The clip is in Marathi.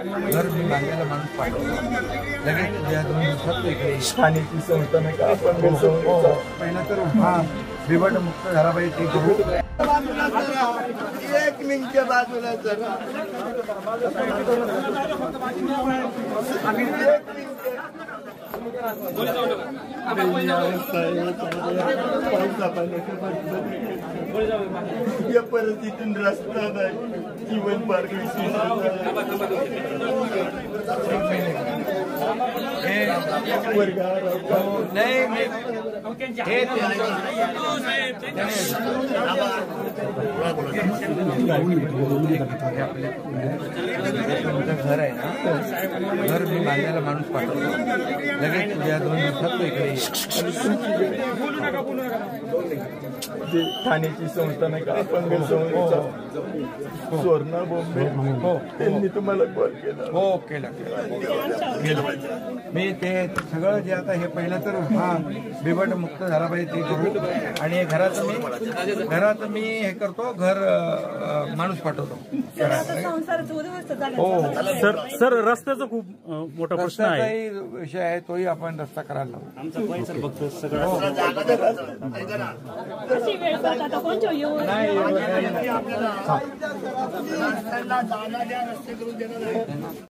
घर मी बांधायला माणूस पाठवतो लगेच या 2 दिवसात इकडे स्थानिक संस्था नाही का आपण पहिला तर हा बिबट मुक्त झाला पाहिजे ते करू. एक मिनिट बाजूला या परिस्थितीतून रस्ता नाही जीवन मार्ग घर आहे ना घर मी बांधायला माणूस पाठवतो लगेच या 2 दिवसात इकडे ठाण्याची संस्था नाही का अपंग सुवर्णा बॉम्बे त्यांनी तुम्हाला कॉल केला. हो केला मी ते सगळं जे आता हे पहिलं तर हा बिबट मुक्त झाला पाहिजे ते करू आणि घरात मी हे करतो घर माणूस पाठवतो. हो सर रस्त्याचा खूप मोठा प्रश्न आहे विषय आहे तोही आपण रस्ता करायला लावू. नाही